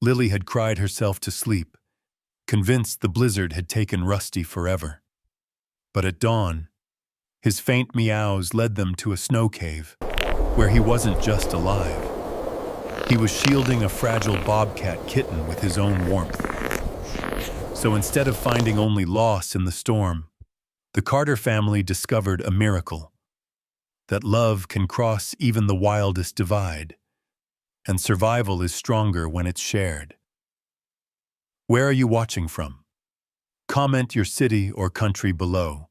Lily had cried herself to sleep, convinced the blizzard had taken Rusty forever. But at dawn, his faint meows led them to a snow cave, where he wasn't just alive. He was shielding a fragile Bobcat Kitten with his own warmth. So instead of finding only loss in the storm, the Carter family discovered a miracle: that love can cross even the wildest divide, and survival is stronger when it's shared. Where are you watching from? Comment your city or country below.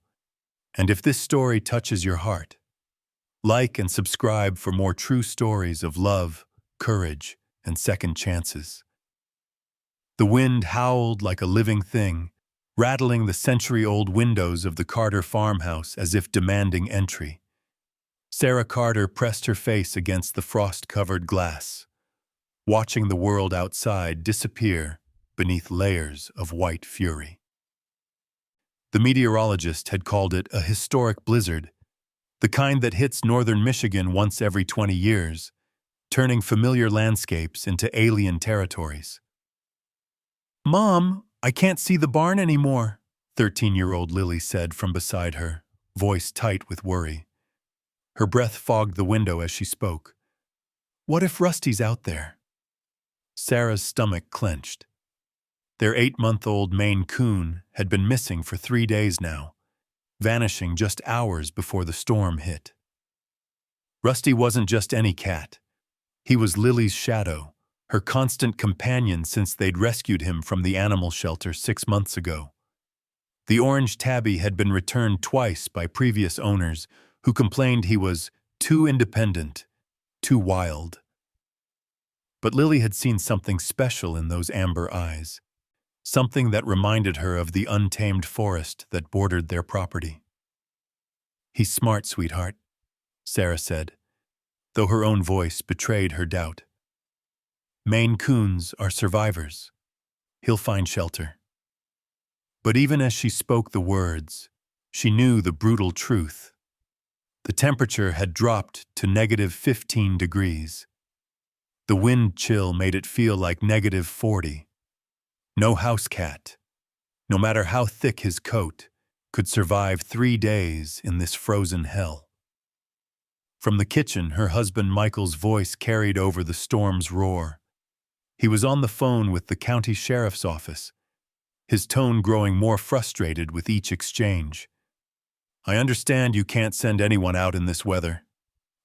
And if this story touches your heart, like and subscribe for more true stories of love, courage, and second chances. The wind howled like a living thing, rattling the century-old windows of the Carter farmhouse as if demanding entry. Sarah Carter pressed her face against the frost-covered glass, watching the world outside disappear beneath layers of white fury. The meteorologist had called it a historic blizzard, the kind that hits northern Michigan once every 20 years, turning familiar landscapes into alien territories. "Mom, I can't see the barn anymore," 13-year-old Lily said from beside her, voice tight with worry. Her breath fogged the window as she spoke. "What if Rusty's out there?" Sarah's stomach clenched. Their 8-month-old Maine Coon had been missing for 3 days now, vanishing just hours before the storm hit. Rusty wasn't just any cat. He was Lily's shadow, her constant companion since they'd rescued him from the animal shelter 6 months ago. The orange tabby had been returned twice by previous owners who complained he was too independent, too wild. But Lily had seen something special in those amber eyes, something that reminded her of the untamed forest that bordered their property. "He's smart, sweetheart," Sarah said, though her own voice betrayed her doubt. "Maine Coons are survivors. He'll find shelter." But even as she spoke the words, she knew the brutal truth. The temperature had dropped to -15 degrees. The wind chill made it feel like -40. No house cat, no matter how thick his coat, could survive 3 days in this frozen hell. From the kitchen, her husband Michael's voice carried over the storm's roar. He was on the phone with the county sheriff's office, his tone growing more frustrated with each exchange. "I understand you can't send anyone out in this weather,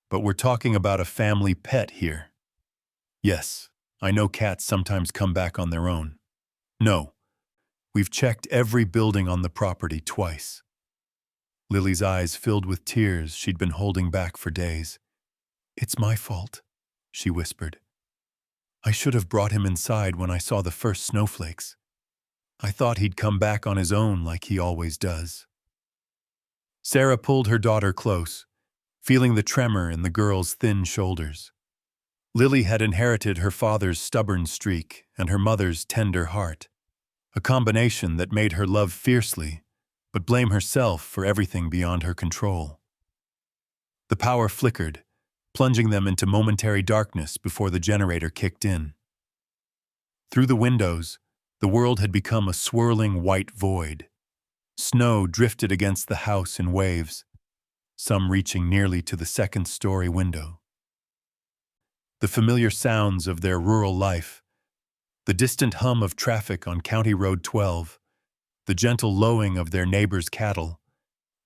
but we're talking about a family pet here. Yes, I know cats sometimes come back on their own. No, we've checked every building on the property twice." Lily's eyes filled with tears she'd been holding back for days. "It's my fault," she whispered. "I should have brought him inside when I saw the first snowflakes. I thought he'd come back on his own like he always does." Sarah pulled her daughter close, feeling the tremor in the girl's thin shoulders. Lily had inherited her father's stubborn streak and her mother's tender heart, a combination that made her love fiercely, but blame herself for everything beyond her control. The power flickered, plunging them into momentary darkness before the generator kicked in. Through the windows, the world had become a swirling white void. Snow drifted against the house in waves, some reaching nearly to the second-story window. The familiar sounds of their rural life, the distant hum of traffic on County Road 12, the gentle lowing of their neighbors' cattle,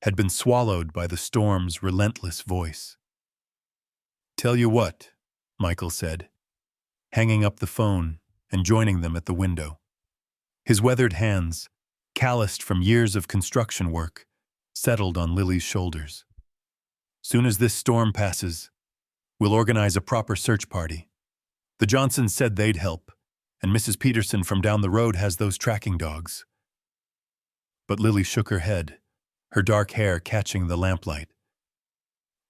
had been swallowed by the storm's relentless voice. "Tell you what," Michael said, hanging up the phone and joining them at the window. His weathered hands, calloused from years of construction work, settled on Lily's shoulders. "Soon as this storm passes, we'll organize a proper search party. The Johnsons said they'd help, and Mrs. Peterson from down the road has those tracking dogs." But Lily shook her head, her dark hair catching the lamplight.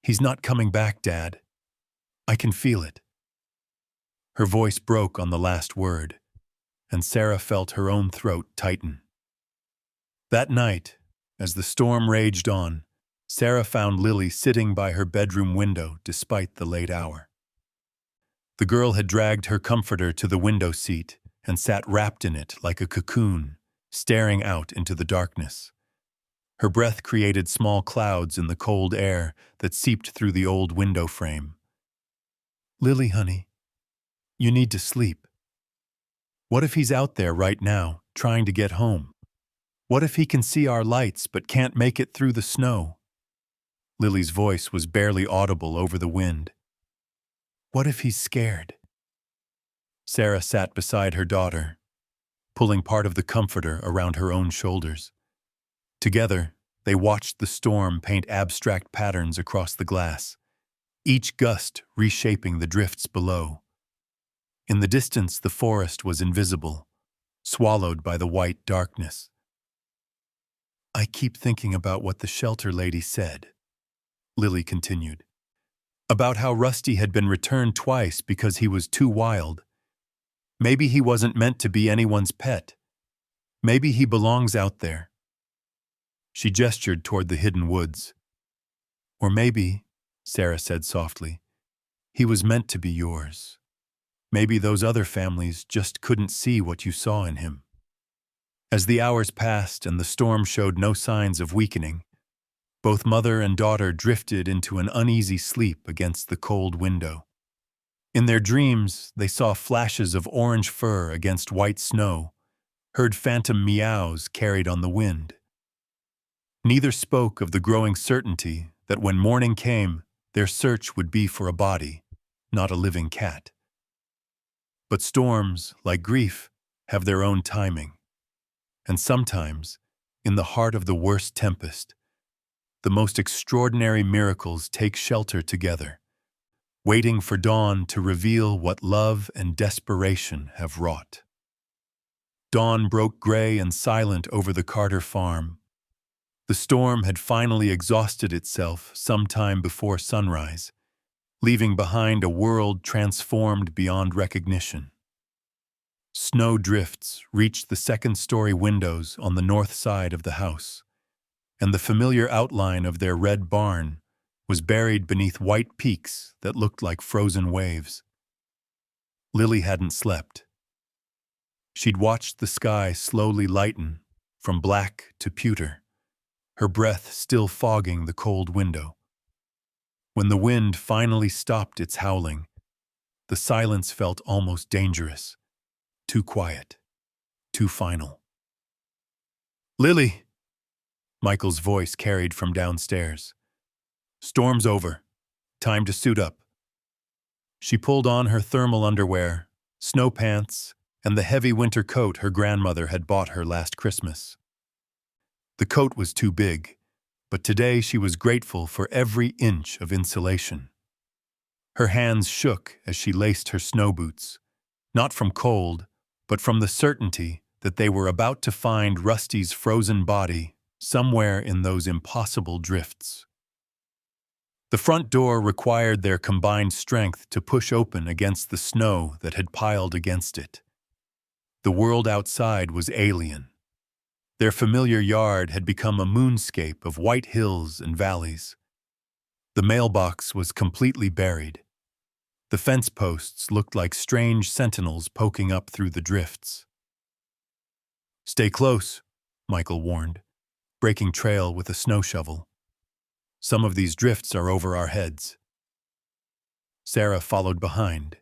"He's not coming back, Dad. I can feel it." Her voice broke on the last word, and Sarah felt her own throat tighten. That night, as the storm raged on, Sarah found Lily sitting by her bedroom window despite the late hour. The girl had dragged her comforter to the window seat and sat wrapped in it like a cocoon, staring out into the darkness. Her breath created small clouds in the cold air that seeped through the old window frame. "Lily, honey, you need to sleep. What if he's out there right now, trying to get home? What if he can see our lights but can't make it through the snow?" Lily's voice was barely audible over the wind. "What if he's scared?" Sarah sat beside her daughter, pulling part of the comforter around her own shoulders. Together, they watched the storm paint abstract patterns across the glass, each gust reshaping the drifts below. In the distance, the forest was invisible, swallowed by the white darkness. "I keep thinking about what the shelter lady said," Lily continued, "about how Rusty had been returned twice because he was too wild. Maybe he wasn't meant to be anyone's pet. Maybe he belongs out there." She gestured toward the hidden woods. "Or maybe," Sarah said softly, "he was meant to be yours. Maybe those other families just couldn't see what you saw in him." As the hours passed and the storm showed no signs of weakening, both mother and daughter drifted into an uneasy sleep against the cold window. In their dreams, they saw flashes of orange fur against white snow, heard phantom meows carried on the wind. Neither spoke of the growing certainty that when morning came, their search would be for a body, not a living cat. But storms, like grief, have their own timing. And sometimes, in the heart of the worst tempest, the most extraordinary miracles take shelter together, waiting for dawn to reveal what love and desperation have wrought. Dawn broke gray and silent over the Carter farm. The storm had finally exhausted itself sometime before sunrise, leaving behind a world transformed beyond recognition. Snow drifts reached the second-story windows on the north side of the house, and the familiar outline of their red barn was buried beneath white peaks that looked like frozen waves. Lily hadn't slept. She'd watched the sky slowly lighten from black to pewter, her breath still fogging the cold window. When the wind finally stopped its howling, the silence felt almost dangerous, too quiet, too final. "Lily!" Michael's voice carried from downstairs. "Storm's over. Time to suit up." She pulled on her thermal underwear, snow pants, and the heavy winter coat her grandmother had bought her last Christmas. The coat was too big, but today she was grateful for every inch of insulation. Her hands shook as she laced her snow boots, not from cold, but from the certainty that they were about to find Rusty's frozen body somewhere in those impossible drifts. The front door required their combined strength to push open against the snow that had piled against it. The world outside was alien. Their familiar yard had become a moonscape of white hills and valleys. The mailbox was completely buried. The fence posts looked like strange sentinels poking up through the drifts. "Stay close," Michael warned, breaking trail with a snow shovel. "Some of these drifts are over our heads." Sarah followed behind,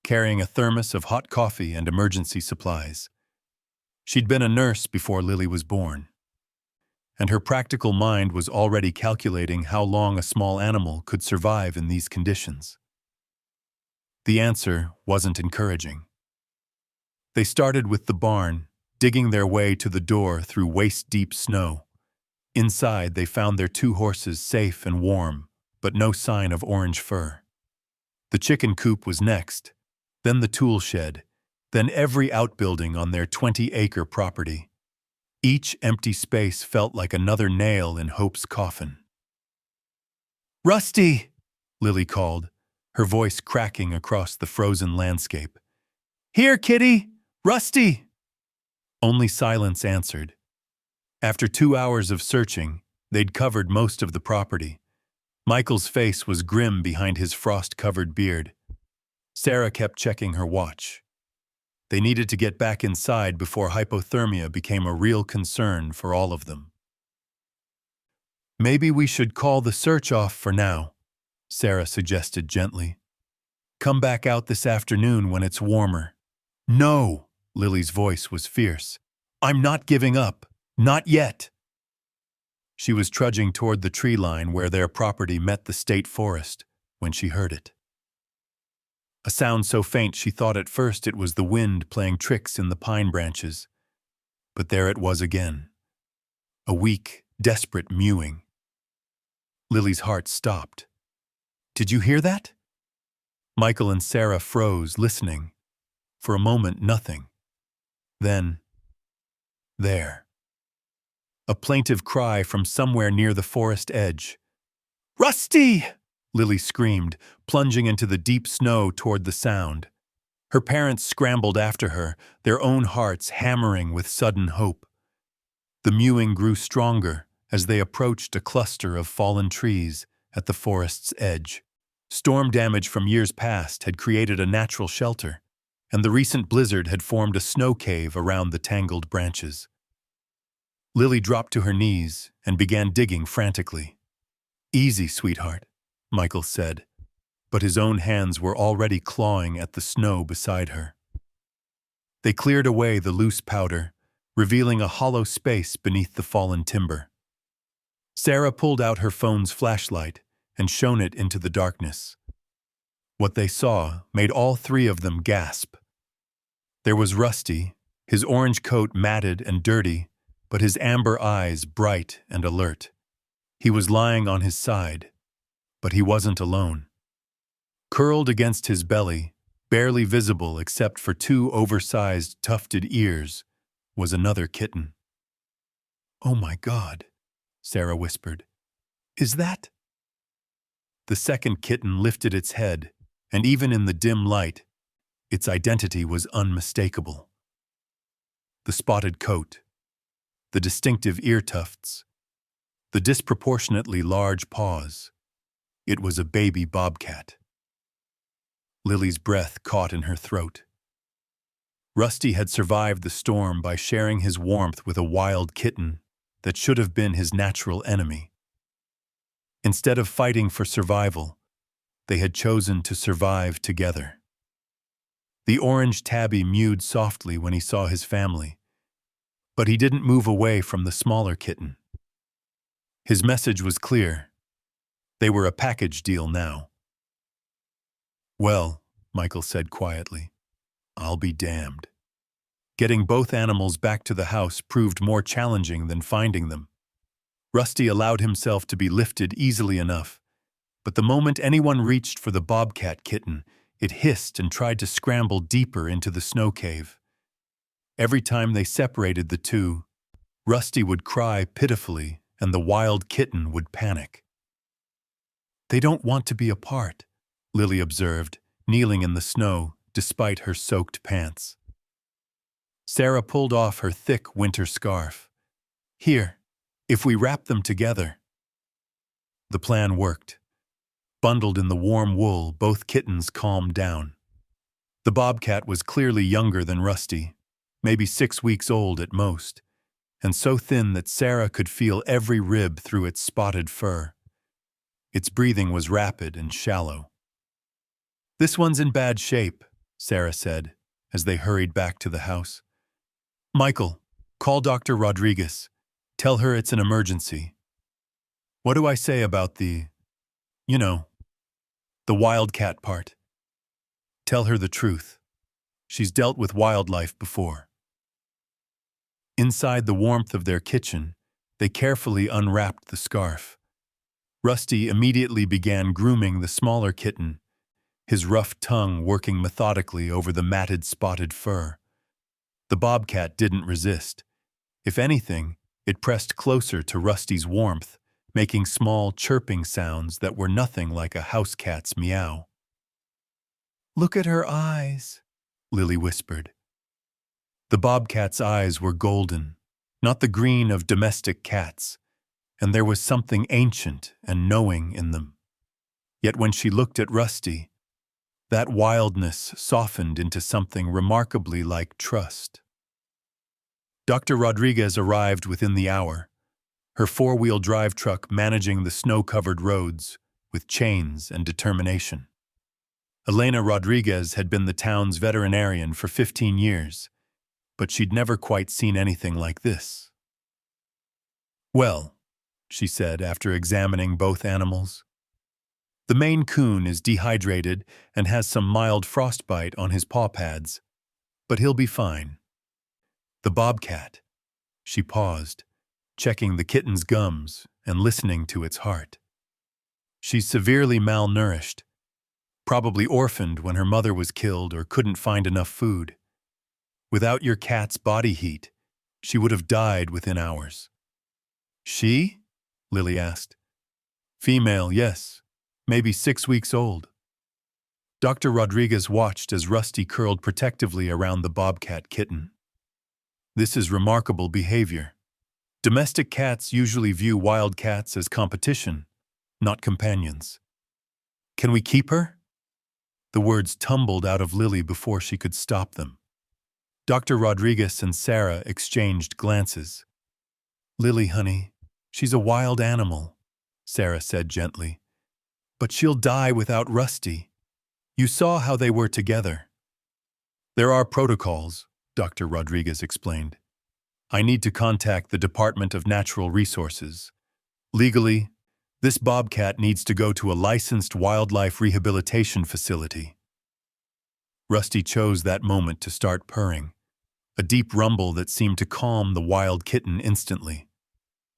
carrying a thermos of hot coffee and emergency supplies. She'd been a nurse before Lily was born, and her practical mind was already calculating how long a small animal could survive in these conditions. The answer wasn't encouraging. They started with the barn, digging their way to the door through waist-deep snow. Inside, they found their 2 horses safe and warm, but no sign of orange fur. The chicken coop was next, then the tool shed, then every outbuilding on their 20-acre property. Each empty space felt like another nail in Hope's coffin. "Rusty!" Lily called, her voice cracking across the frozen landscape. "Here, kitty! Rusty!" Only silence answered. After 2 hours of searching, they'd covered most of the property. Michael's face was grim behind his frost-covered beard. Sarah kept checking her watch. They needed to get back inside before hypothermia became a real concern for all of them. "Maybe we should call the search off for now," Sarah suggested gently. "Come back out this afternoon when it's warmer." "No!" Lily's voice was fierce. "I'm not giving up. Not yet." She was trudging toward the tree line where their property met the state forest when she heard it. A sound so faint she thought at first it was the wind playing tricks in the pine branches. But there it was again. A weak, desperate mewing. Lily's heart stopped. "Did you hear that?" Michael and Sarah froze, listening. For a moment, nothing. Then, there. A plaintive cry from somewhere near the forest edge. "Rusty!" Lily screamed, plunging into the deep snow toward the sound. Her parents scrambled after her, their own hearts hammering with sudden hope. The mewing grew stronger as they approached a cluster of fallen trees at the forest's edge. Storm damage from years past had created a natural shelter, and the recent blizzard had formed a snow cave around the tangled branches. Lily dropped to her knees and began digging frantically. "Easy, sweetheart," Michael said, but his own hands were already clawing at the snow beside her. They cleared away the loose powder, revealing a hollow space beneath the fallen timber. Sarah pulled out her phone's flashlight and shone it into the darkness. What they saw made all three of them gasp. There was Rusty, his orange coat matted and dirty, but his amber eyes bright and alert. He was lying on his side, but he wasn't alone. Curled against his belly, barely visible except for two oversized tufted ears, was another kitten. "Oh my God," Sarah whispered. "Is that—" The second kitten lifted its head, and even in the dim light, its identity was unmistakable. The spotted coat, the distinctive ear tufts, the disproportionately large paws. It was a baby bobcat. Lily's breath caught in her throat. Rusty had survived the storm by sharing his warmth with a wild kitten that should have been his natural enemy. Instead of fighting for survival, they had chosen to survive together. The orange tabby mewed softly when he saw his family, but he didn't move away from the smaller kitten. His message was clear. They were a package deal now. "Well," Michael said quietly, "I'll be damned." Getting both animals back to the house proved more challenging than finding them. Rusty allowed himself to be lifted easily enough, but the moment anyone reached for the bobcat kitten, it hissed and tried to scramble deeper into the snow cave. Every time they separated the two, Rusty would cry pitifully and the wild kitten would panic. "They don't want to be apart," Lily observed, kneeling in the snow despite her soaked pants. Sarah pulled off her thick winter scarf. "Here, if we wrap them together." The plan worked. Bundled in the warm wool, both kittens calmed down. The bobcat was clearly younger than Rusty, maybe 6 weeks old at most, and so thin that Sarah could feel every rib through its spotted fur. Its breathing was rapid and shallow. "This one's in bad shape," Sarah said, as they hurried back to the house. "Michael, call Dr. Rodriguez. Tell her it's an emergency." "What do I say about the wildcat part?" "Tell her the truth. She's dealt with wildlife before." Inside the warmth of their kitchen, they carefully unwrapped the scarf. Rusty immediately began grooming the smaller kitten, his rough tongue working methodically over the matted spotted fur. The bobcat didn't resist. If anything, it pressed closer to Rusty's warmth, making small chirping sounds that were nothing like a house cat's meow. "Look at her eyes," Lily whispered. The bobcat's eyes were golden, not the green of domestic cats, and there was something ancient and knowing in them. Yet when she looked at Rusty, That wildness softened into something remarkably like trust. Dr. Rodriguez arrived within the hour, her four-wheel drive truck managing the snow-covered roads with chains and determination. Elena Rodriguez had been the town's veterinarian for 15 years, but she'd never quite seen anything like this. "Well," she said after examining both animals, "the Maine Coon is dehydrated and has some mild frostbite on his paw pads, but he'll be fine. The Bobcat," she paused, checking the kitten's gums and listening to its heart. "She's severely malnourished, probably orphaned when her mother was killed or couldn't find enough food. Without your cat's body heat, she would have died within hours." "She?" Lily asked. "Female, yes. Maybe 6 weeks old." Dr. Rodriguez watched as Rusty curled protectively around the Bobcat Kitten. "This is remarkable behavior. Domestic cats usually view wild cats as competition, not companions. Can we keep her?" The words tumbled out of Lily before she could stop them. Dr. Rodriguez and Sarah exchanged glances. "Lily, honey, she's a wild animal," Sarah said gently. "But she'll die without Rusty. You saw how they were together." "There are protocols," Dr. Rodriguez explained. "I need to contact the Department of Natural Resources. Legally, this bobcat needs to go to a licensed wildlife rehabilitation facility." Rusty chose that moment to start purring, a deep rumble that seemed to calm the wild kitten instantly.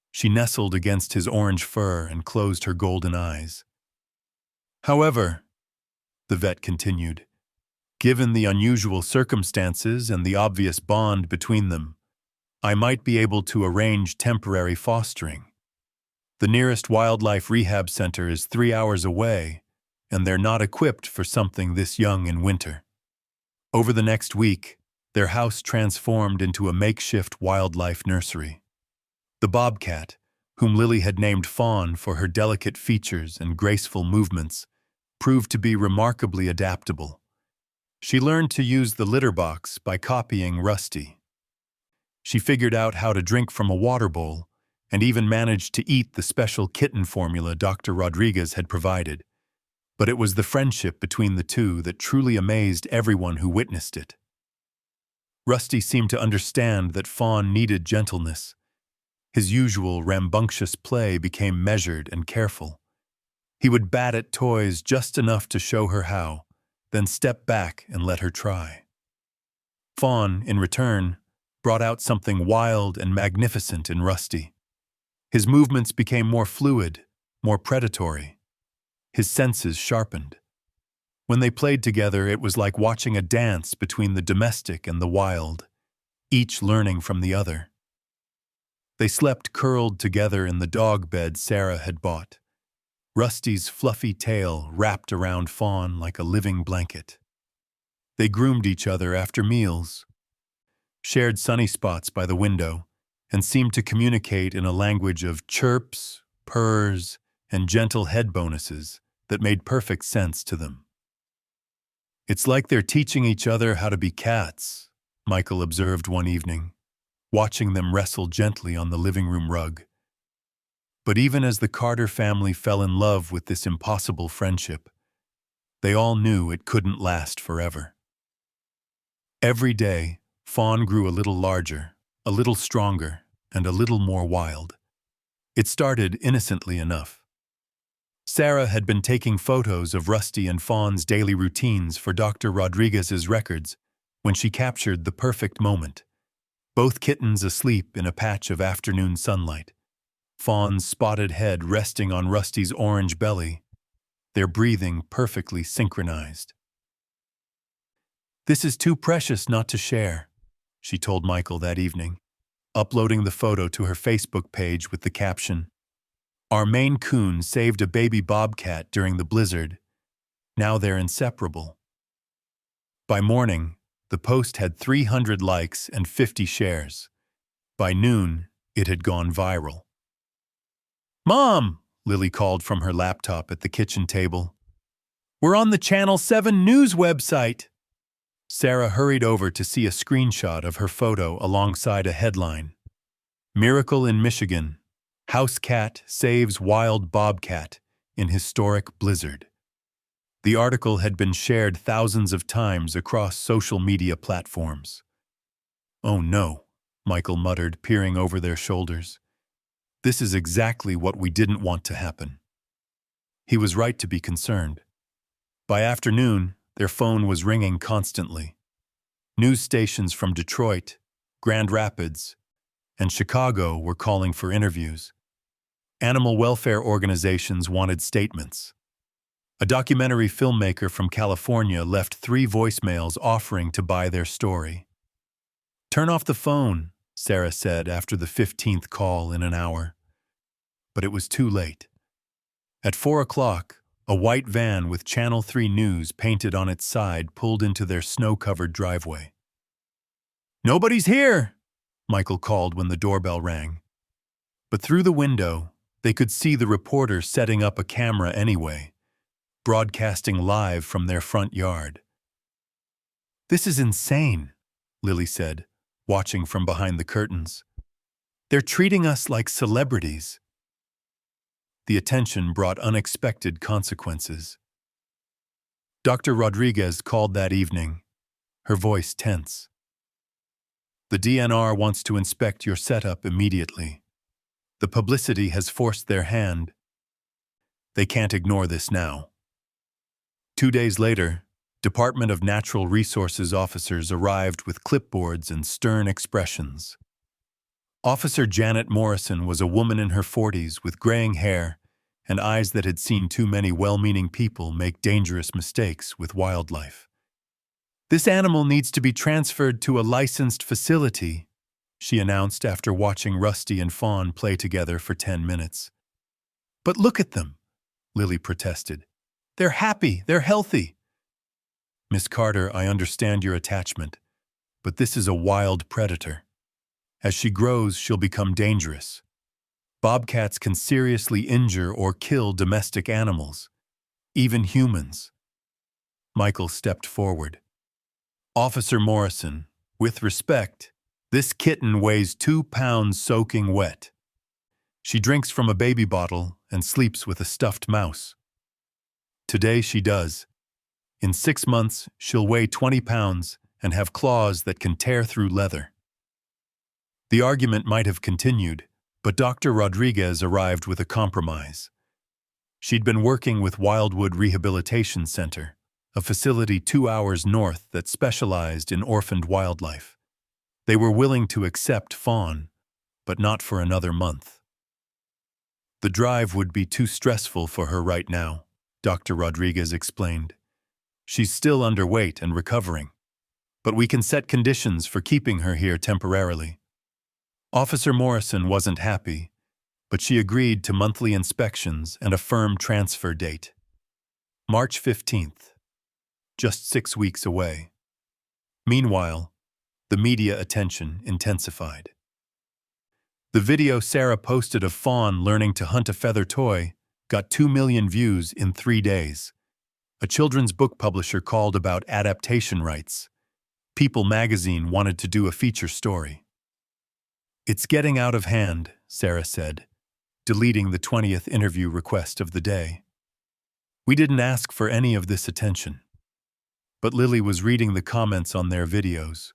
She nestled against his orange fur and closed her golden eyes. "However," the vet continued, "given the unusual circumstances and the obvious bond between them, I might be able to arrange temporary fostering. The nearest wildlife rehab center is 3 hours away, and they're not equipped for something this young in winter." Over the next week, their house transformed into a makeshift wildlife nursery. The Bobcat, whom Lily had named Fawn for her delicate features and graceful movements, proved to be remarkably adaptable. She learned to use the litter box by copying Rusty. She figured out how to drink from a water bowl and even managed to eat the special kitten formula Dr. Rodriguez had provided. But it was the friendship between the two that truly amazed everyone who witnessed it. Rusty seemed to understand that Fawn needed gentleness. His usual rambunctious play became measured and careful. He would bat at toys just enough to show her how, then step back and let her try. Fawn, in return, brought out something wild and magnificent in Rusty. His movements became more fluid, more predatory. His senses sharpened. When they played together, it was like watching a dance between the domestic and the wild, each learning from the other. They slept curled together in the dog bed Sarah had bought, Rusty's fluffy tail wrapped around Fawn like a living blanket. They groomed each other after meals, shared sunny spots by the window, and seemed to communicate in a language of chirps, purrs, and gentle head bonuses that made perfect sense to them. "It's like they're teaching each other how to be cats," Michael observed one evening, watching them wrestle gently on the living room rug. But even as the Carter family fell in love with this impossible friendship, they all knew it couldn't last forever. Every day, Fawn grew a little larger, a little stronger, and a little more wild. It started innocently enough. Sarah had been taking photos of Rusty and Fawn's daily routines for Dr. Rodriguez's records when she captured the perfect moment. Both kittens asleep in a patch of afternoon sunlight, Fawn's spotted head resting on Rusty's orange belly, their breathing perfectly synchronized. "This is too precious not to share," she told Michael that evening, uploading the photo to her Facebook page with the caption, "Our Maine Coon saved a baby bobcat during the blizzard. Now they're inseparable." By morning, the post had 300 likes and 50 shares. By noon, it had gone viral. "Mom," Lily called from her laptop at the kitchen table. We're on the Channel 7 news website. Sarah hurried over to see a screenshot of her photo alongside a headline. Miracle in Michigan. House cat saves wild bobcat in historic blizzard. The article had been shared thousands of times across social media platforms. Oh no, Michael muttered, peering over their shoulders. This is exactly what we didn't want to happen. He was right to be concerned. By afternoon, their phone was ringing constantly. News stations from Detroit, Grand Rapids, and Chicago were calling for interviews. Animal welfare organizations wanted statements. A documentary filmmaker from California left 3 voicemails offering to buy their story. Turn off the phone, Sarah said after the 15th call in an hour. But it was too late. At 4 o'clock, a white van with Channel 3 News painted on its side pulled into their snow-covered driveway. "Nobody's here," Michael called when the doorbell rang. But through the window, they could see the reporter setting up a camera anyway, broadcasting live from their front yard. "This is insane," Lily said, watching from behind the curtains. "They're treating us like celebrities." The attention brought unexpected consequences. Dr. Rodriguez called that evening, her voice tense. "The DNR wants to inspect your setup immediately. The publicity has forced their hand. They can't ignore this now." 2 days later, Department of Natural Resources officers arrived with clipboards and stern expressions. Officer Janet Morrison was a woman in her 40s with graying hair and eyes that had seen too many well-meaning people make dangerous mistakes with wildlife. "This animal needs to be transferred to a licensed facility," she announced after watching Rusty and Fawn play together for 10 minutes. "But look at them," Lily protested. "They're happy, they're healthy." "Miss Carter, I understand your attachment, but this is a wild predator. As she grows, she'll become dangerous. Bobcats can seriously injure or kill domestic animals, even humans." Michael stepped forward. "Officer Morrison, with respect, this kitten weighs 2 pounds soaking wet. She drinks from a baby bottle and sleeps with a stuffed mouse. Today she does. In 6 months, she'll weigh 20 pounds and have claws that can tear through leather." The argument might have continued, but Dr. Rodriguez arrived with a compromise. She'd been working with Wildwood Rehabilitation Center, a facility 2 hours north that specialized in orphaned wildlife. They were willing to accept Fawn, but not for another month. "The drive would be too stressful for her right now," Dr. Rodriguez explained. "She's still underweight and recovering, but we can set conditions for keeping her here temporarily." Officer Morrison wasn't happy, but she agreed to monthly inspections and a firm transfer date. March 15th, just 6 weeks away. Meanwhile, the media attention intensified. The video Sarah posted of Fawn learning to hunt a feather toy got 2 million views in 3 days. A children's book publisher called about adaptation rights. People magazine wanted to do a feature story. "It's getting out of hand," Sarah said, deleting the 20th interview request of the day. "We didn't ask for any of this attention." But Lily was reading the comments on their videos,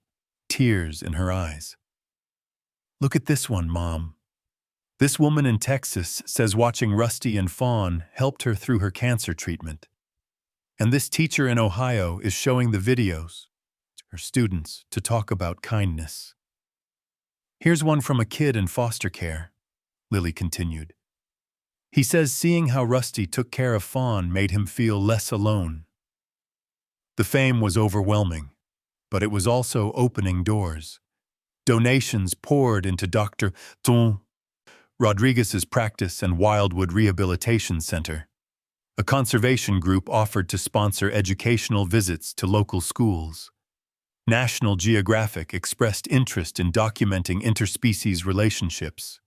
tears in her eyes. "Look at this one, Mom. This woman in Texas says watching Rusty and Fawn helped her through her cancer treatment. And this teacher in Ohio is showing the videos to her students to talk about kindness. Here's one from a kid in foster care," Lily continued. "He says seeing how Rusty took care of Fawn made him feel less alone." The fame was overwhelming, but it was also opening doors. Donations poured into Dr. Rodriguez's practice and Wildwood Rehabilitation Center. A conservation group offered to sponsor educational visits to local schools. National Geographic expressed interest in documenting interspecies relationships.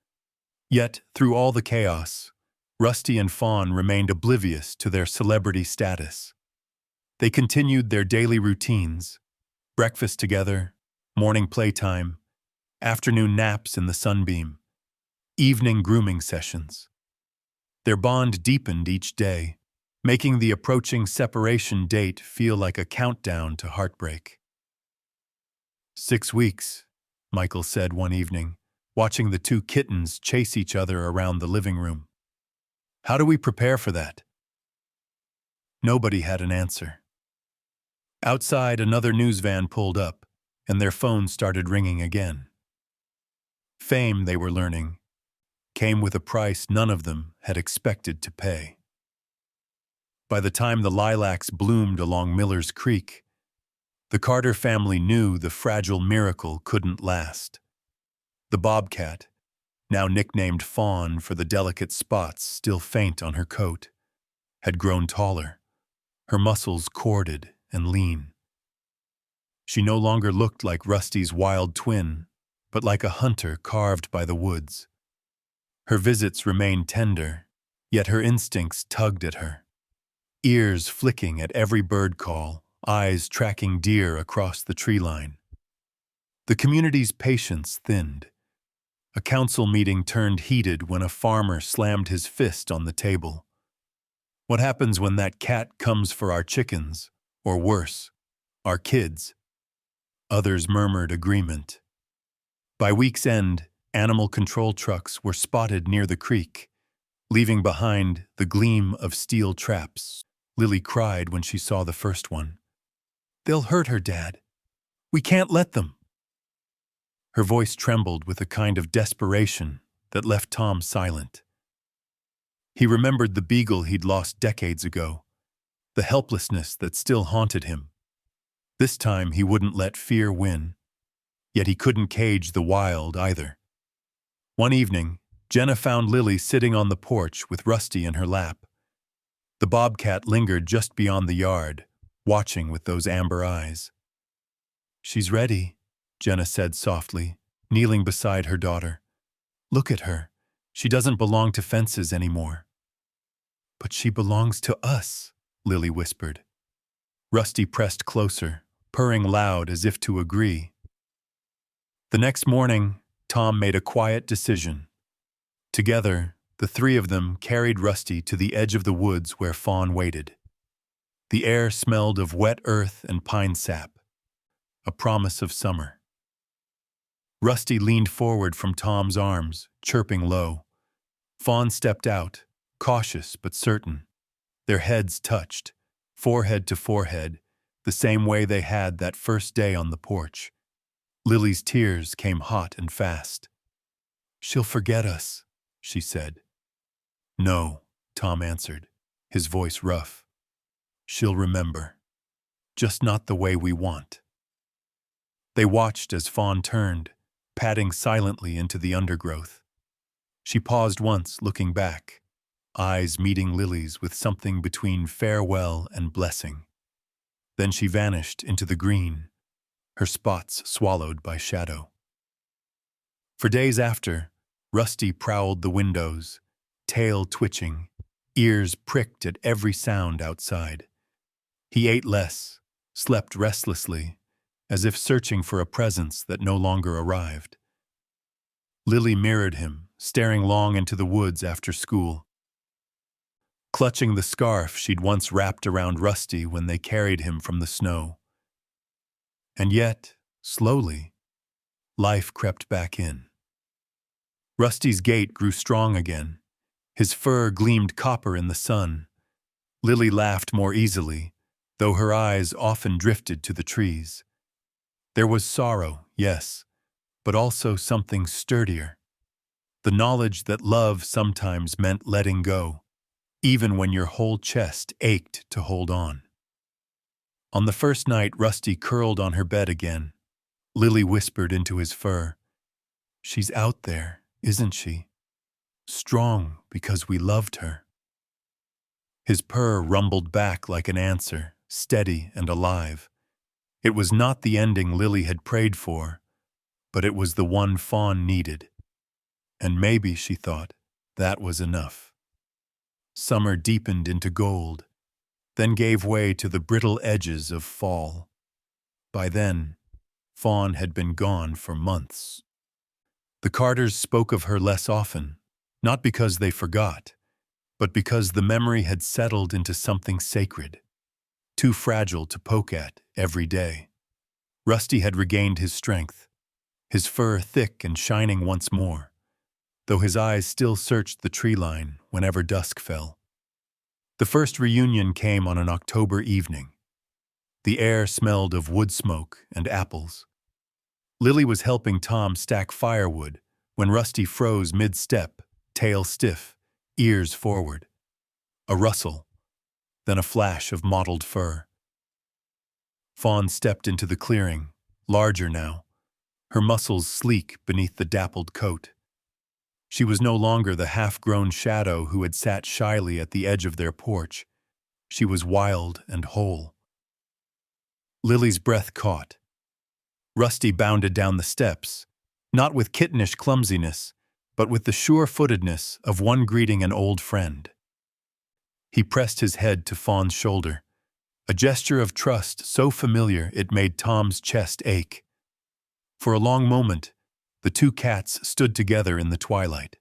Yet, through all the chaos, Rusty and Fawn remained oblivious to their celebrity status. They continued their daily routines: breakfast together, morning playtime, afternoon naps in the sunbeam, evening grooming sessions. Their bond deepened each day, making the approaching separation date feel like a countdown to heartbreak. 6 weeks, Michael said one evening, watching the two kittens chase each other around the living room. How do we prepare for that? Nobody had an answer. Outside, another news van pulled up, and their phones started ringing again. Fame, they were learning, came with a price none of them had expected to pay. By the time the lilacs bloomed along Miller's Creek, the Carter family knew the fragile miracle couldn't last. The bobcat, now nicknamed Fawn for the delicate spots still faint on her coat, had grown taller, her muscles corded and lean. She no longer looked like Rusty's wild twin, but like a hunter carved by the woods. Her visits remained tender, yet her instincts tugged at her. Ears flicking at every bird call, eyes tracking deer across the tree line. The community's patience thinned. A council meeting turned heated when a farmer slammed his fist on the table. What happens when that cat comes for our chickens, or worse, our kids? Others murmured agreement. By week's end, animal control trucks were spotted near the creek, leaving behind the gleam of steel traps. Lily cried when she saw the first one. "They'll hurt her, Dad. We can't let them." Her voice trembled with a kind of desperation that left Tom silent. He remembered the beagle he'd lost decades ago, the helplessness that still haunted him. This time he wouldn't let fear win, yet he couldn't cage the wild either. One evening, Jenna found Lily sitting on the porch with Rusty in her lap. The bobcat lingered just beyond the yard, watching with those amber eyes. "She's ready," Jenna said softly, kneeling beside her daughter. "Look at her. She doesn't belong to fences anymore." "But she belongs to us," Lily whispered. Rusty pressed closer, purring loud as if to agree. The next morning, Tom made a quiet decision. Together, the three of them carried Rusty to the edge of the woods where Fawn waited. The air smelled of wet earth and pine sap, a promise of summer. Rusty leaned forward from Tom's arms, chirping low. Fawn stepped out, cautious but certain. Their heads touched, forehead to forehead, the same way they had that first day on the porch. Lily's tears came hot and fast. "She'll forget us," she said. "No," Tom answered, his voice rough. "She'll remember. Just not the way we want." They watched as Fawn turned, padding silently into the undergrowth. She paused once, looking back, eyes meeting Lily's with something between farewell and blessing. Then she vanished into the green, her spots swallowed by shadow. For days after, Rusty prowled the windows, tail twitching, ears pricked at every sound outside. He ate less, slept restlessly, as if searching for a presence that no longer arrived. Lily mirrored him, staring long into the woods after school. Clutching the scarf she'd once wrapped around Rusty when they carried him from the snow. And yet, slowly, life crept back in. Rusty's gait grew strong again. His fur gleamed copper in the sun. Lily laughed more easily, though her eyes often drifted to the trees. There was sorrow, yes, but also something sturdier. The knowledge that love sometimes meant letting go, even when your whole chest ached to hold on. On the first night, Rusty curled on her bed again. Lily whispered into his fur, "She's out there, isn't she? Strong because we loved her." His purr rumbled back like an answer, steady and alive. It was not the ending Lily had prayed for, but it was the one Fawn needed. And maybe, she thought, that was enough. Summer deepened into gold. then gave way to the brittle edges of fall. By then, Fawn had been gone for months. The Carters spoke of her less often, not because they forgot, but because the memory had settled into something sacred, too fragile to poke at every day. Rusty had regained his strength, his fur thick and shining once more, though his eyes still searched the tree line whenever dusk fell. The first reunion came on an October evening. The air smelled of wood smoke and apples. Lily was helping Tom stack firewood when Rusty froze mid-step, tail stiff, ears forward. A rustle, then a flash of mottled fur. Fawn stepped into the clearing, larger now, her muscles sleek beneath the dappled coat. She was no longer the half-grown shadow who had sat shyly at the edge of their porch. She was wild and whole. Lily's breath caught. Rusty bounded down the steps, not with kittenish clumsiness, but with the sure-footedness of one greeting an old friend. He pressed his head to Fawn's shoulder, a gesture of trust so familiar it made Tom's chest ache. For a long moment, the two cats stood together in the twilight.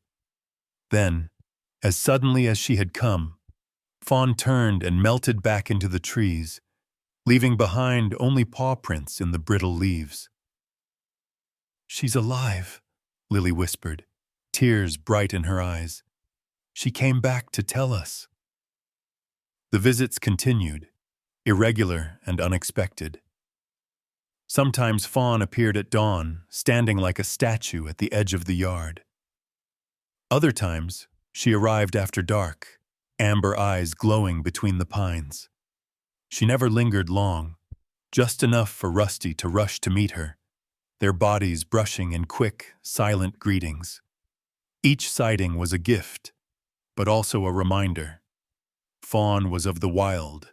Then, as suddenly as she had come, Fawn turned and melted back into the trees, leaving behind only paw prints in the brittle leaves. "She's alive," Lily whispered, tears bright in her eyes. "She came back to tell us." The visits continued, irregular and unexpected. Sometimes Fawn appeared at dawn, standing like a statue at the edge of the yard. Other times, she arrived after dark, amber eyes glowing between the pines. She never lingered long, just enough for Rusty to rush to meet her, their bodies brushing in quick, silent greetings. Each sighting was a gift, but also a reminder. Fawn was of the wild,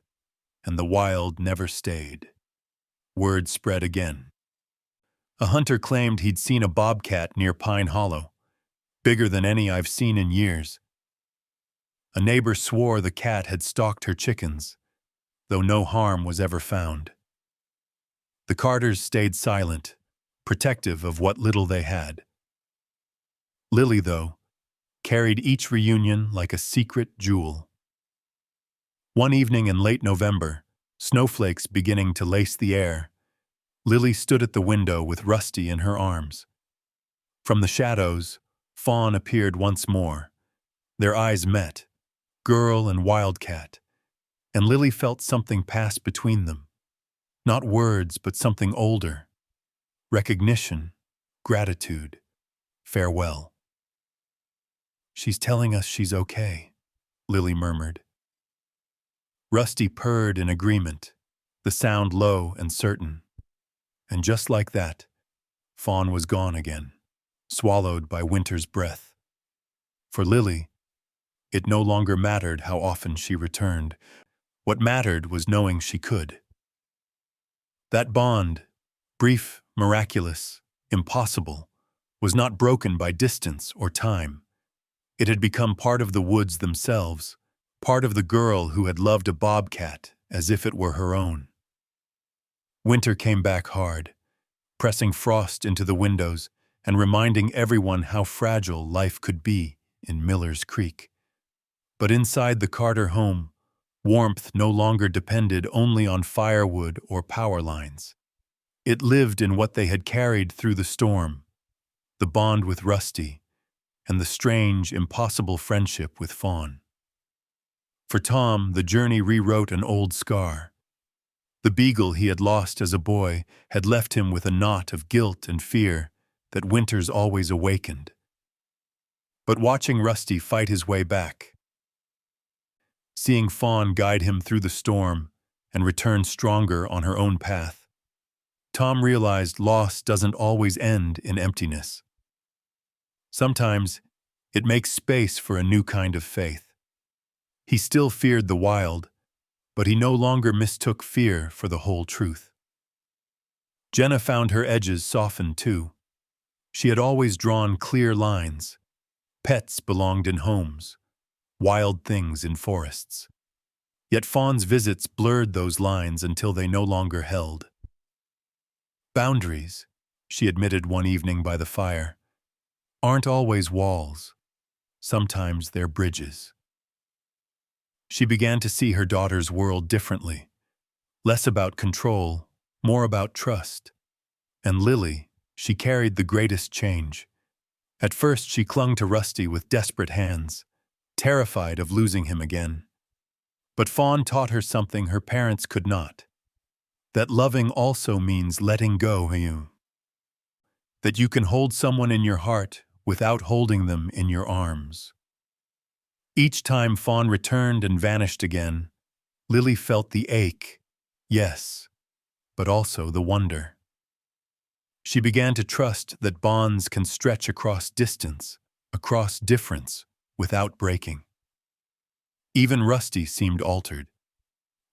and the wild never stayed. Word spread again. A hunter claimed he'd seen a bobcat near Pine Hollow, bigger than any I've seen in years. A neighbor swore the cat had stalked her chickens, though no harm was ever found. The Carters stayed silent, protective of what little they had. Lily, though, carried each reunion like a secret jewel. One evening in late November, snowflakes beginning to lace the air, Lily stood at the window with Rusty in her arms. From the shadows, Fawn appeared once more. Their eyes met, girl and wildcat, and Lily felt something pass between them. Not words, but something older. Recognition, gratitude, farewell. "She's telling us she's okay," Lily murmured. Rusty purred in agreement, the sound low and certain. And just like that, Fawn was gone again, swallowed by winter's breath. For Lily, it no longer mattered how often she returned. What mattered was knowing she could. That bond, brief, miraculous, impossible, was not broken by distance or time. It had become part of the woods themselves, part of the girl who had loved a bobcat as if it were her own. Winter came back hard, pressing frost into the windows and reminding everyone how fragile life could be in Miller's Creek. But inside the Carter home, warmth no longer depended only on firewood or power lines. It lived in what they had carried through the storm, the bond with Rusty, and the strange, impossible friendship with Fawn. For Tom, the journey rewrote an old scar. The beagle he had lost as a boy had left him with a knot of guilt and fear that winters always awakened. But watching Rusty fight his way back, seeing Fawn guide him through the storm and return stronger on her own path, Tom realized loss doesn't always end in emptiness. Sometimes it makes space for a new kind of faith. He still feared the wild, but he no longer mistook fear for the whole truth. Jenna found her edges softened too. She had always drawn clear lines. Pets belonged in homes, wild things in forests. Yet Fawn's visits blurred those lines until they no longer held. Boundaries, she admitted one evening by the fire, aren't always walls. Sometimes they're bridges. She began to see her daughter's world differently, less about control, more about trust. And Lily, she carried the greatest change. At first she clung to Rusty with desperate hands, terrified of losing him again. But Fawn taught her something her parents could not. That loving also means letting go you. That you can hold someone in your heart without holding them in your arms. Each time Fawn returned and vanished again, Lily felt the ache, yes, but also the wonder. She began to trust that bonds can stretch across distance, across difference, without breaking. Even Rusty seemed altered.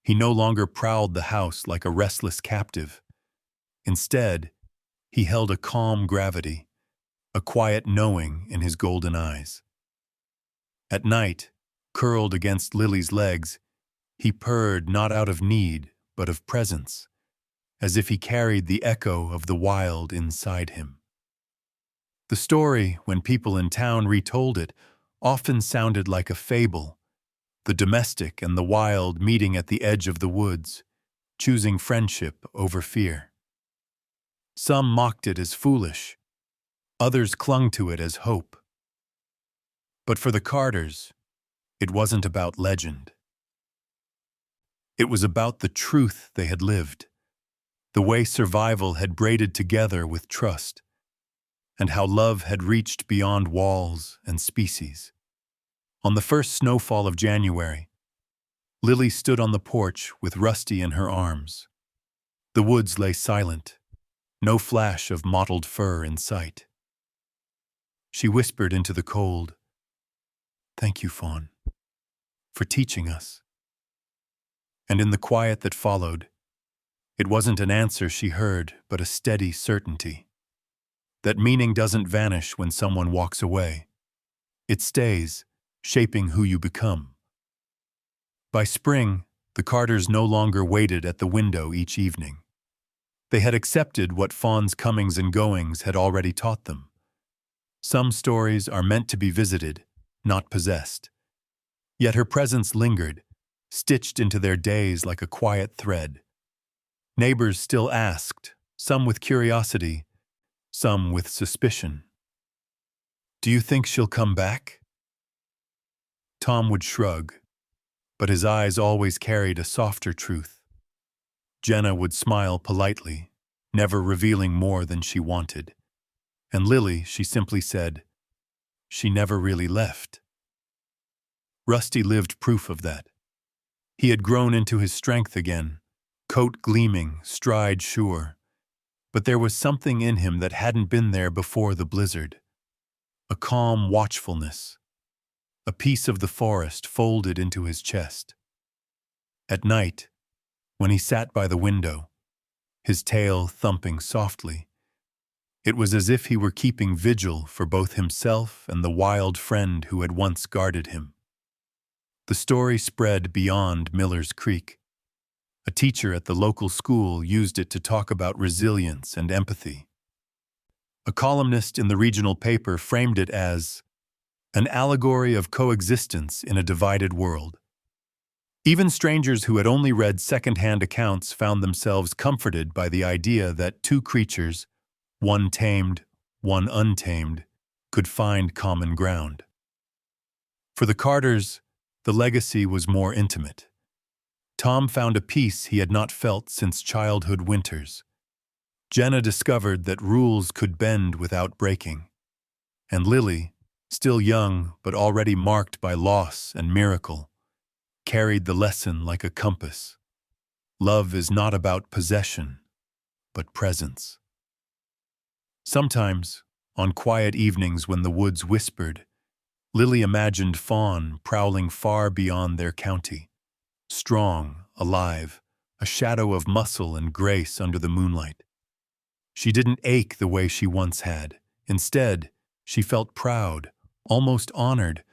He no longer prowled the house like a restless captive. Instead, he held a calm gravity, a quiet knowing in his golden eyes. At night, curled against Lily's legs, he purred not out of need, but of presence, as if he carried the echo of the wild inside him. The story, when people in town retold it, often sounded like a fable, the domestic and the wild meeting at the edge of the woods, choosing friendship over fear. Some mocked it as foolish, others clung to it as hope. But for the Carters, it wasn't about legend. It was about the truth they had lived, the way survival had braided together with trust, and how love had reached beyond walls and species. On the first snowfall of January, Lily stood on the porch with Rusty in her arms. The woods lay silent, no flash of mottled fur in sight. She whispered into the cold, "Thank you, Fawn, for teaching us." And in the quiet that followed, it wasn't an answer she heard, but a steady certainty. That meaning doesn't vanish when someone walks away. It stays, shaping who you become. By spring, the Carters no longer waited at the window each evening. They had accepted what Fawn's comings and goings had already taught them. Some stories are meant to be visited, not possessed. Yet her presence lingered, stitched into their days like a quiet thread. Neighbors still asked, some with curiosity, some with suspicion. "Do you think she'll come back?" Tom would shrug, but his eyes always carried a softer truth. Jenna would smile politely, never revealing more than she wanted. And Lily, she simply said, "She never really left." Rusty lived proof of that. He had grown into his strength again, coat gleaming, stride sure. But there was something in him that hadn't been there before the blizzard. A calm watchfulness, a piece of the forest folded into his chest. At night, when he sat by the window, his tail thumping softly, it was as if he were keeping vigil for both himself and the wild friend who had once guarded him. The story spread beyond Miller's Creek. A teacher at the local school used it to talk about resilience and empathy. A columnist in the regional paper framed it as an allegory of coexistence in a divided world. Even strangers who had only read second-hand accounts found themselves comforted by the idea that two creatures, one tamed, one untamed, could find common ground. For the Carters, the legacy was more intimate. Tom found a peace he had not felt since childhood winters. Jenna discovered that rules could bend without breaking. And Lily, still young but already marked by loss and miracle, carried the lesson like a compass. Love is not about possession, but presence. Sometimes, on quiet evenings when the woods whispered, Lily imagined Fawn prowling far beyond their county, strong, alive, a shadow of muscle and grace under the moonlight. She didn't ache the way she once had. Instead, she felt proud, almost honored,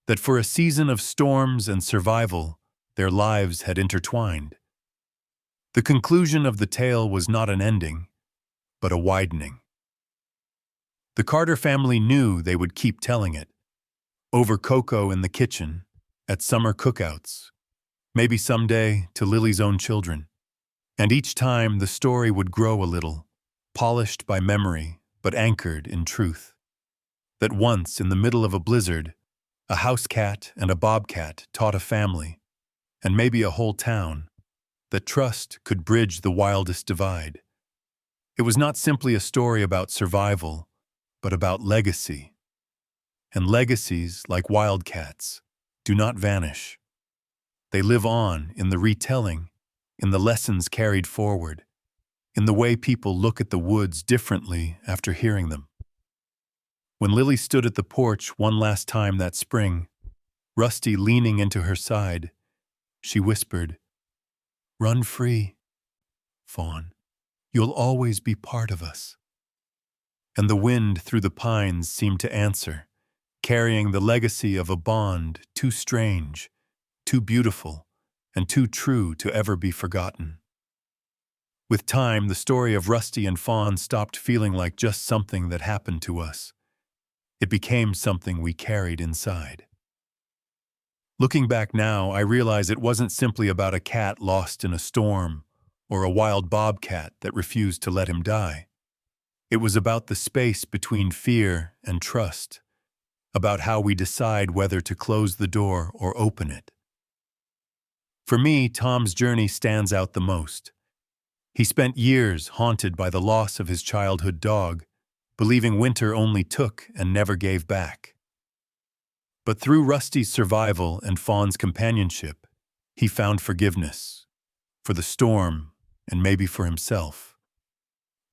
that for a season of storms and survival, their lives had intertwined. The conclusion of the tale was not an ending, but a widening. The Carter family knew they would keep telling it, over cocoa in the kitchen, at summer cookouts, maybe someday to Lily's own children. And each time the story would grow a little, polished by memory but anchored in truth. That once, in the middle of a blizzard, a house cat and a bobcat taught a family, and maybe a whole town, that trust could bridge the wildest divide. It was not simply a story about survival, but about legacy. And legacies, like wildcats, do not vanish. They live on in the retelling, in the lessons carried forward, in the way people look at the woods differently after hearing them. When Lily stood at the porch one last time that spring, Rusty leaning into her side, she whispered, "Run free, Fawn. You'll always be part of us." And the wind through the pines seemed to answer, carrying the legacy of a bond too strange, too beautiful, and too true to ever be forgotten. With time, the story of Rusty and Fawn stopped feeling like just something that happened to us. It became something we carried inside. Looking back now, I realize it wasn't simply about a cat lost in a storm or a wild bobcat that refused to let him die. It was about the space between fear and trust, about how we decide whether to close the door or open it. For me, Tom's journey stands out the most. He spent years haunted by the loss of his childhood dog, believing winter only took and never gave back. But through Rusty's survival and Fawn's companionship, he found forgiveness for the storm and maybe for himself.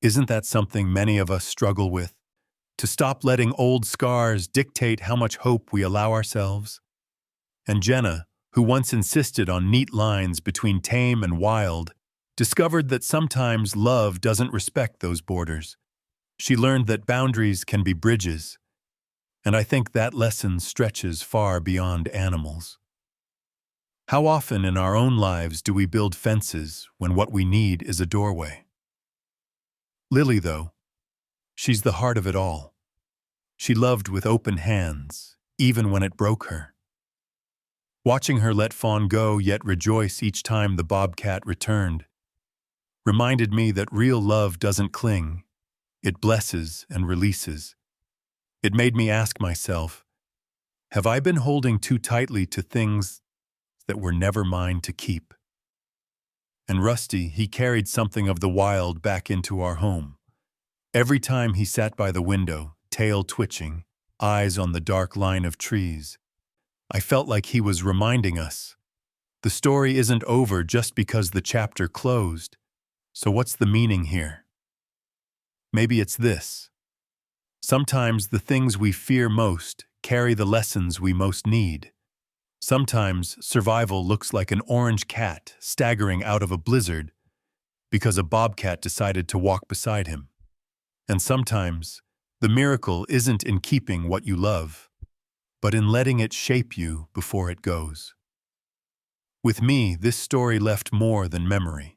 Isn't that something many of us struggle with? To stop letting old scars dictate how much hope we allow ourselves? And Jenna, who once insisted on neat lines between tame and wild, discovered that sometimes love doesn't respect those borders. She learned that boundaries can be bridges, and I think that lesson stretches far beyond animals. How often in our own lives do we build fences when what we need is a doorway? Lily, though, she's the heart of it all. She loved with open hands, even when it broke her. Watching her let Fawn go yet rejoice each time the bobcat returned reminded me that real love doesn't cling. It blesses and releases. It made me ask myself, have I been holding too tightly to things that were never mine to keep? And Rusty, he carried something of the wild back into our home. Every time he sat by the window, tail twitching, eyes on the dark line of trees, I felt like he was reminding us, the story isn't over just because the chapter closed. So what's the meaning here? Maybe it's this. Sometimes the things we fear most carry the lessons we most need. Sometimes survival looks like an orange cat staggering out of a blizzard because a bobcat decided to walk beside him. And sometimes the miracle isn't in keeping what you love, but in letting it shape you before it goes. With me, this story left more than memory.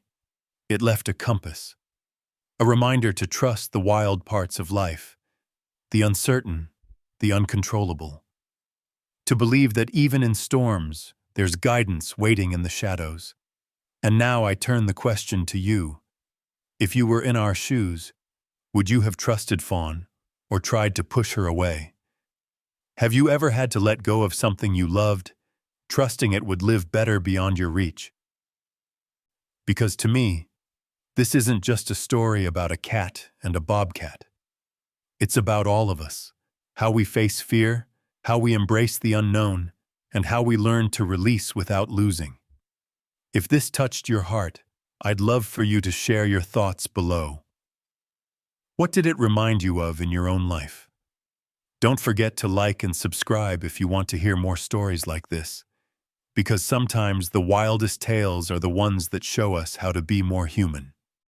It left a compass, a reminder to trust the wild parts of life, the uncertain, the uncontrollable. To believe that even in storms, there's guidance waiting in the shadows. And now I turn the question to you. If you were in our shoes, would you have trusted Fawn or tried to push her away? Have you ever had to let go of something you loved, trusting it would live better beyond your reach? Because to me, this isn't just a story about a cat and a bobcat. It's about all of us, how we face fear, how we embrace the unknown, and how we learn to release without losing. If this touched your heart, I'd love for you to share your thoughts below. What did it remind you of in your own life? Don't forget to like and subscribe if you want to hear more stories like this, because sometimes the wildest tales are the ones that show us how to be more human.